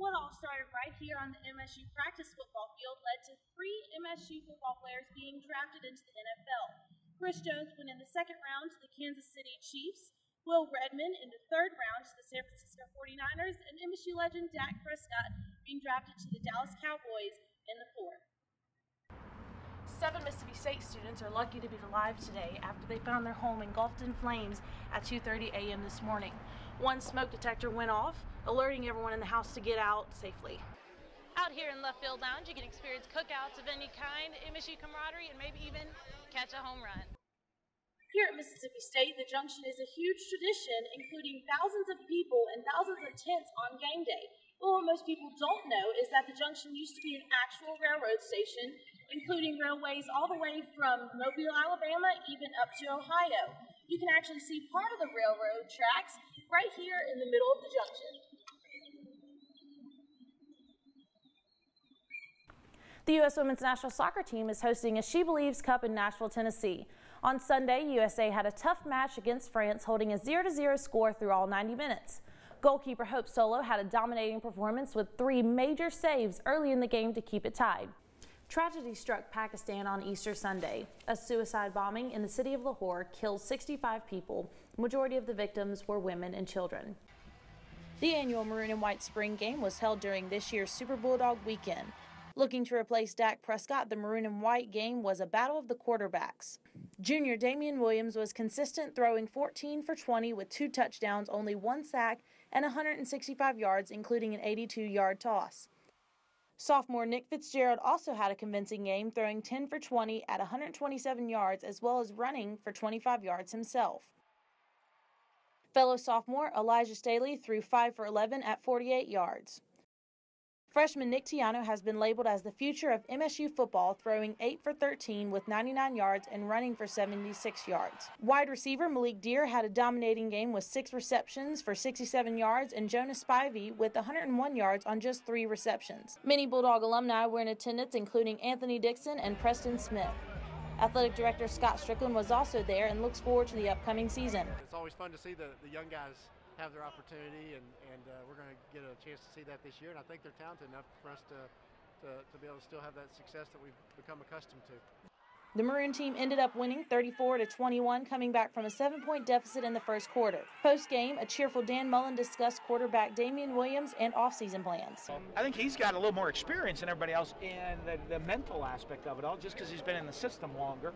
What all started right here on the MSU practice football field led to 3 MSU football players being drafted into the NFL. Chris Jones went in the second round to the Kansas City Chiefs, Will Redmond in the third round to the San Francisco 49ers, and MSU legend Dak Prescott being drafted to the Dallas Cowboys in the fourth. 7 Mississippi State students are lucky to be alive today after they found their home engulfed in flames at 2:30 a.m. this morning. One smoke detector went off, alerting everyone in the house to get out safely. Out here in Left Field Lounge, you can experience cookouts of any kind, MSU camaraderie, and maybe even catch a home run. Here at Mississippi State, the Junction is a huge tradition, including thousands of people and thousands of tents on game day. Well, what most people don't know is that the Junction used to be an actual railroad station, including railways all the way from Mobile, Alabama, even up to Ohio. You can actually see part of the railroad tracks right here in the middle of the Junction. The U.S. Women's National Soccer Team is hosting a She Believes Cup in Nashville, Tennessee. On Sunday, USA had a tough match against France, holding a 0-0 score through all 90 minutes. Goalkeeper Hope Solo had a dominating performance with 3 major saves early in the game to keep it tied. Tragedy struck Pakistan on Easter Sunday. A suicide bombing in the city of Lahore killed 65 people. The majority of the victims were women and children. The annual Maroon and White Spring Game was held during this year's Super Bulldog weekend. Looking to replace Dak Prescott, the Maroon and White game was a battle of the quarterbacks. Junior Damian Williams was consistent, throwing 14 for 20 with 2 touchdowns, only 1 sack, and 165 yards, including an 82-yard toss. Sophomore Nick Fitzgerald also had a convincing game, throwing 10 for 20 at 127 yards, as well as running for 25 yards himself. Fellow sophomore Elijah Staley threw 5 for 11 at 48 yards. Freshman Nick Tiano has been labeled as the future of MSU football, throwing 8 for 13 with 99 yards and running for 76 yards. Wide receiver Malik Deer had a dominating game with 6 receptions for 67 yards, and Jonas Spivey with 101 yards on just 3 receptions. Many Bulldog alumni were in attendance, including Anthony Dixon and Preston Smith. Athletic Director Scott Strickland was also there and looks forward to the upcoming season. It's always fun to see the young guys have their opportunity, and we're going to get a chance to see that this year, and I think they're talented enough for us to be able to still have that success that we've become accustomed to. The Maroon team ended up winning 34-21, coming back from a 7-point deficit in the first quarter. Post-game, a cheerful Dan Mullen discussed quarterback Damian Williams and offseason plans. I think he's got a little more experience than everybody else in the mental aspect of it all, just because he's been in the system longer.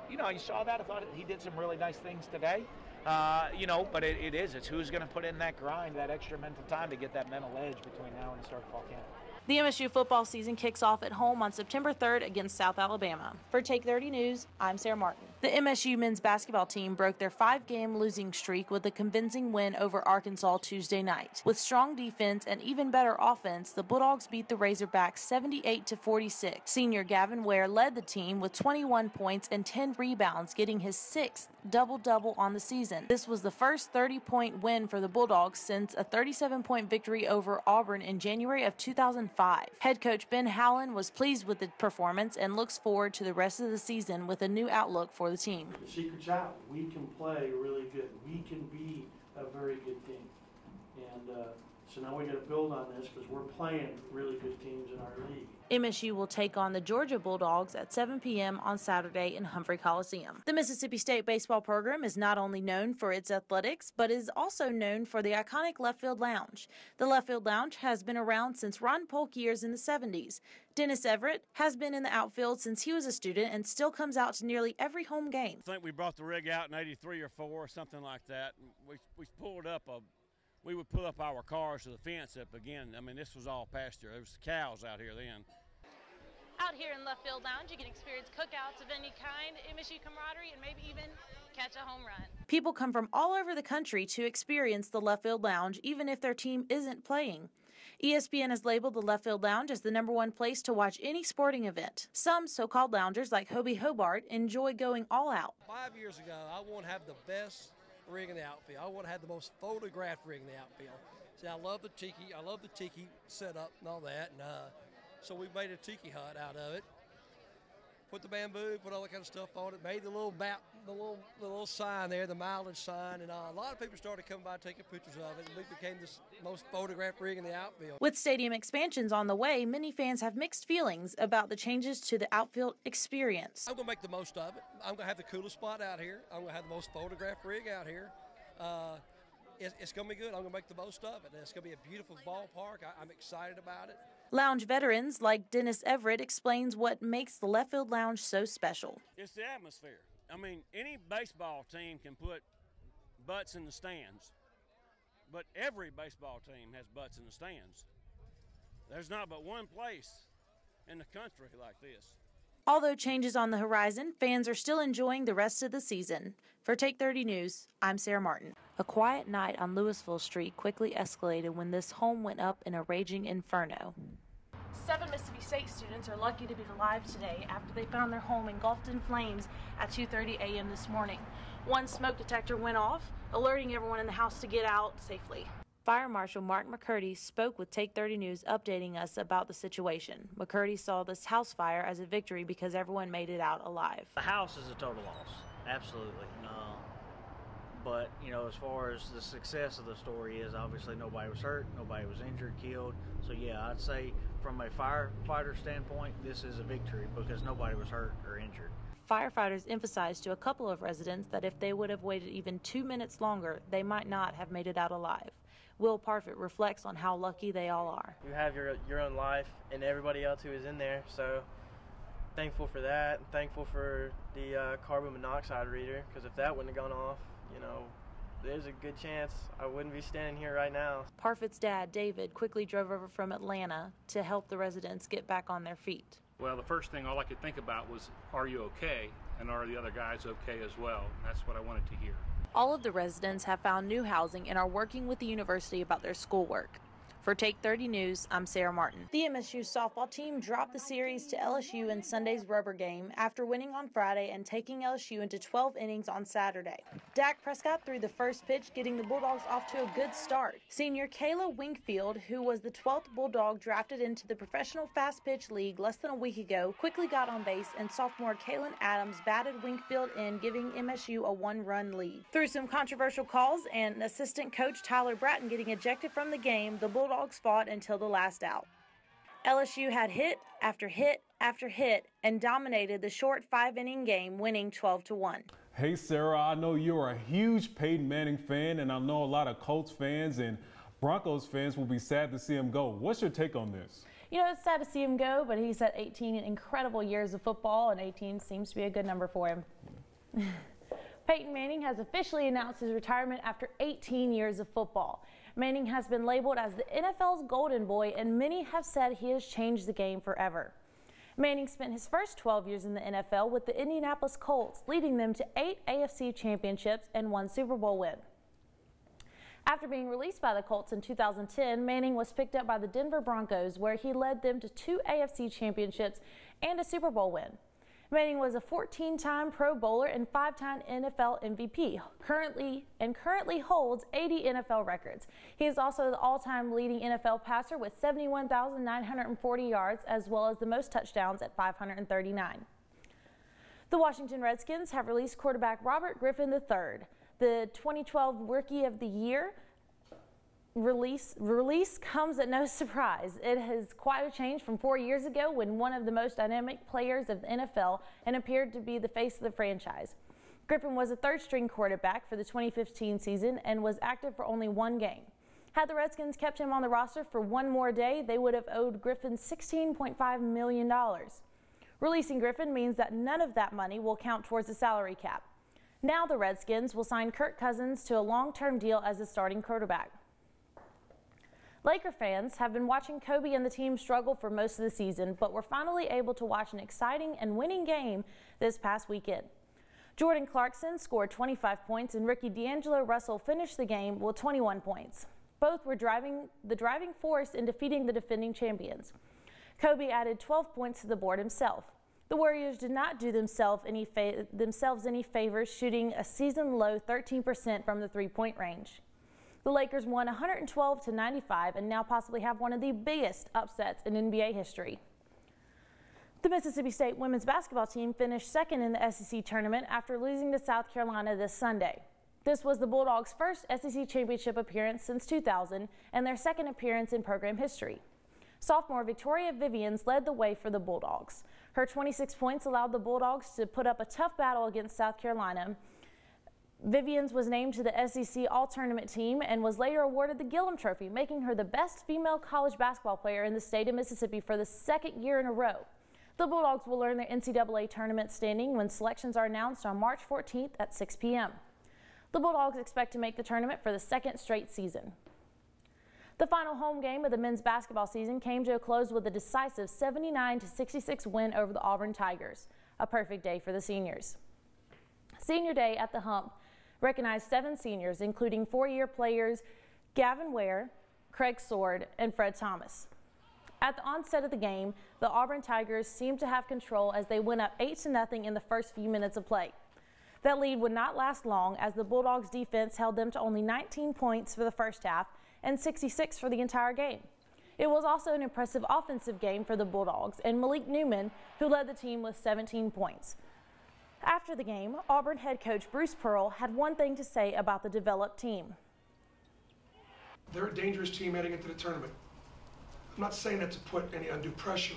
You saw that. I thought he did some really nice things today. But it's who's going to put in that grind, that extra mental time to get that mental edge between now and the start of fall camp. The MSU football season kicks off at home on September 3rd against South Alabama. For Take 30 News, I'm Sarah Martin. The MSU men's basketball team broke their 5-game losing streak with a convincing win over Arkansas Tuesday night. With strong defense and even better offense, the Bulldogs beat the Razorbacks 78-46. Senior Gavin Ware led the team with 21 points and 10 rebounds, getting his 6th double-double on the season. This was the first 30-point win for the Bulldogs since a 37-point victory over Auburn in January of 2005. Head coach Ben Howland was pleased with the performance and looks forward to the rest of the season with a new outlook for the team. The secret's out. We can play really good. We can be a very good team. And so now we got to build on this because we're playing really good teams in our league. MSU will take on the Georgia Bulldogs at 7 p.m. on Saturday in Humphrey Coliseum. The Mississippi State baseball program is not only known for its athletics, but is also known for the iconic Left Field Lounge. The Left Field Lounge has been around since Ron Polk years in the 70s. Dennis Everett has been in the outfield since he was a student and still comes out to nearly every home game. I think we brought the rig out in 83 or 4 or something like that. We would pull up our cars to the fence up again. I mean, this was all pasture. There was cows out here then. Out here in Left Field Lounge, you can experience cookouts of any kind, MSU camaraderie, and maybe even catch a home run. People come from all over the country to experience the Left Field Lounge, even if their team isn't playing. ESPN has labeled the Left Field Lounge as the #1 place to watch any sporting event. Some so-called loungers, like Hobie Hobart, enjoy going all out. 5 years ago, I want to have the best rig in the outfield. I want to have the most photographed rig in the outfield. See, I love the tiki setup and all that, and so we made a tiki hut out of it. put the bamboo, put all that kind of stuff on it, made the little sign there, the mileage sign, and a lot of people started coming by taking pictures of it, and we became the most photographed rig in the outfield. With stadium expansions on the way, many fans have mixed feelings about the changes to the outfield experience. I'm going to make the most of it. I'm going to have the coolest spot out here. I'm going to have the most photographed rig out here. It's going to be good. I'm going to make the most of it. And it's going to be a beautiful ballpark. I'm excited about it. Lounge veterans like Dennis Everett explains what makes the left field lounge so special. It's the atmosphere. I mean, any baseball team can put butts in the stands, but every baseball team has butts in the stands. There's not but one place in the country like this. Although changes on the horizon, fans are still enjoying the rest of the season. For Take 30 News, I'm Sara Martin. A quiet night on Louisville Street quickly escalated when this home went up in a raging inferno. 7 Mississippi State students are lucky to be alive today after they found their home engulfed in flames at 2:30 a.m. this morning. One smoke detector went off, alerting everyone in the house to get out safely. Fire Marshal Mark McCurdy spoke with Take 30 News, updating us about the situation. McCurdy saw this house fire as a victory because everyone made it out alive. The house is a total loss, absolutely. But, as far as the success of the story is, obviously nobody was hurt, nobody was injured, killed. So, yeah, I'd say from a firefighter standpoint, this is a victory because nobody was hurt or injured. Firefighters emphasized to a couple of residents that if they would have waited even 2 minutes longer, they might not have made it out alive. Will Parfit reflects on how lucky they all are. You have your own life and everybody else who is in there, so thankful for that. Thankful for the carbon monoxide reader, because if that wouldn't have gone off, there's a good chance I wouldn't be standing here right now. Parfit's dad, David, quickly drove over from Atlanta to help the residents get back on their feet. Well, the first thing all I could think about was, are you okay? And are the other guys okay as well? And that's what I wanted to hear. All of the residents have found new housing and are working with the university about their schoolwork. For Take 30 News, I'm Sara Martin. The MSU softball team dropped the series to LSU in Sunday's rubber game after winning on Friday and taking LSU into 12 innings on Saturday. Dak Prescott threw the first pitch, getting the Bulldogs off to a good start. Senior Kayla Wingfield, who was the 12th Bulldog drafted into the Professional Fast Pitch League less than a week ago, quickly got on base, and sophomore Kaylin Adams batted Wingfield in, giving MSU a 1-run lead. Through some controversial calls and assistant coach Tyler Bratton getting ejected from the game, the Bulldogs fought until the last out. LSU had hit after hit after hit and dominated the short 5-inning game, winning 12-1. Hey Sarah, I know you're a huge Peyton Manning fan, and I know a lot of Colts fans and Broncos fans will be sad to see him go. What's your take on this? It's sad to see him go, but he's had 18 incredible years of football, and 18 seems to be a good number for him. Peyton Manning has officially announced his retirement after 18 years of football. Manning has been labeled as the NFL's golden boy, and many have said he has changed the game forever. Manning spent his first 12 years in the NFL with the Indianapolis Colts, leading them to 8 AFC championships and 1 Super Bowl win. After being released by the Colts in 2010, Manning was picked up by the Denver Broncos, where he led them to 2 AFC championships and a Super Bowl win. Manning was a 14-time Pro Bowler and 5-time NFL MVP, currently holds 80 NFL records. He is also the all-time leading NFL passer with 71,940 yards, as well as the most touchdowns at 539. The Washington Redskins have released quarterback Robert Griffin III. The 2012 Rookie of the Year release comes at no surprise. It is quite a change from 4 years ago, when one of the most dynamic players of the NFL and appeared to be the face of the franchise. Griffin was a third-string quarterback for the 2015 season and was active for only 1 game. Had the Redskins kept him on the roster for 1 more day, they would have owed Griffin $16.5 million. Releasing Griffin means that none of that money will count towards the salary cap. Now the Redskins will sign Kirk Cousins to a long-term deal as the starting quarterback. Laker fans have been watching Kobe and the team struggle for most of the season, but were finally able to watch an exciting and winning game this past weekend. Jordan Clarkson scored 25 points and Ricky D'Angelo Russell finished the game with 21 points. Both were the driving force in defeating the defending champions. Kobe added 12 points to the board himself. The Warriors did not do themselves any favors, shooting a season-low 13% from the three-point range. The Lakers won 112-95 and now possibly have one of the biggest upsets in NBA history. The Mississippi State women's basketball team finished second in the SEC tournament after losing to South Carolina this Sunday. This was the Bulldogs' first SEC championship appearance since 2000 and their second appearance in program history. Sophomore Victoria Vivians led the way for the Bulldogs. Her 26 points allowed the Bulldogs to put up a tough battle against South Carolina. Vivians was named to the SEC All-Tournament team and was later awarded the Gillum Trophy, making her the best female college basketball player in the state of Mississippi for the second year in a row. The Bulldogs will learn their NCAA tournament standing when selections are announced on March 14th at 6 p.m. The Bulldogs expect to make the tournament for the second straight season. The final home game of the men's basketball season came to a close with a decisive 79-66 win over the Auburn Tigers, a perfect day for the seniors. Senior Day at the Hump recognized 7 seniors, including 4-year players Gavin Ware, Craig Sword, and Fred Thomas. At the onset of the game, the Auburn Tigers seemed to have control as they went up 8-0 in the first few minutes of play. That lead would not last long as the Bulldogs defense held them to only 19 points for the first half and 66 for the entire game. It was also an impressive offensive game for the Bulldogs and Malik Newman, who led the team with 17 points. After the game, Auburn head coach Bruce Pearl had one thing to say about the developed team. They're a dangerous team heading into the tournament. I'm not saying that to put any undue pressure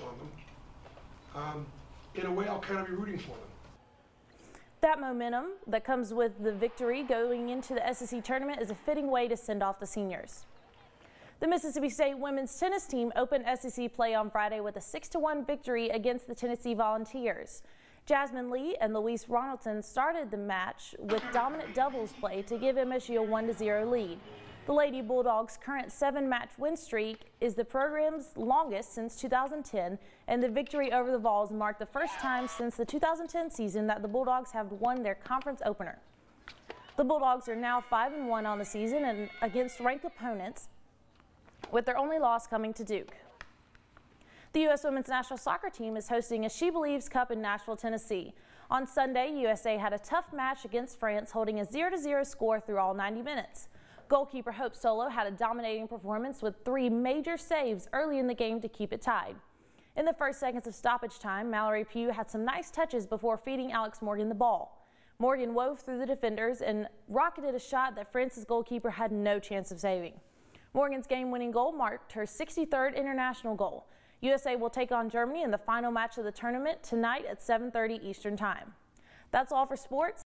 on them. In a way, I'll kind of be rooting for them. That momentum that comes with the victory going into the SEC tournament is a fitting way to send off the seniors. The Mississippi State women's tennis team opened SEC play on Friday with a 6-1 victory against the Tennessee Volunteers. Jasmine Lee and Louise Ronaldson started the match with dominant doubles play to give MSU a 1-0 lead. The Lady Bulldogs' current 7-match win streak is the program's longest since 2010, and the victory over the Vols marked the first time since the 2010 season that the Bulldogs have won their conference opener. The Bulldogs are now 5-1 on the season and against ranked opponents, with their only loss coming to Duke. The U.S. women's national soccer team is hosting a She Believes Cup in Nashville, Tennessee. On Sunday, USA had a tough match against France, holding a 0-0 score through all 90 minutes. Goalkeeper Hope Solo had a dominating performance with 3 major saves early in the game to keep it tied. In the first seconds of stoppage time, Mallory Pugh had some nice touches before feeding Alex Morgan the ball. Morgan wove through the defenders and rocketed a shot that France's goalkeeper had no chance of saving. Morgan's game-winning goal marked her 63rd international goal. USA will take on Germany in the final match of the tournament tonight at 7:30 Eastern Time. That's all for sports.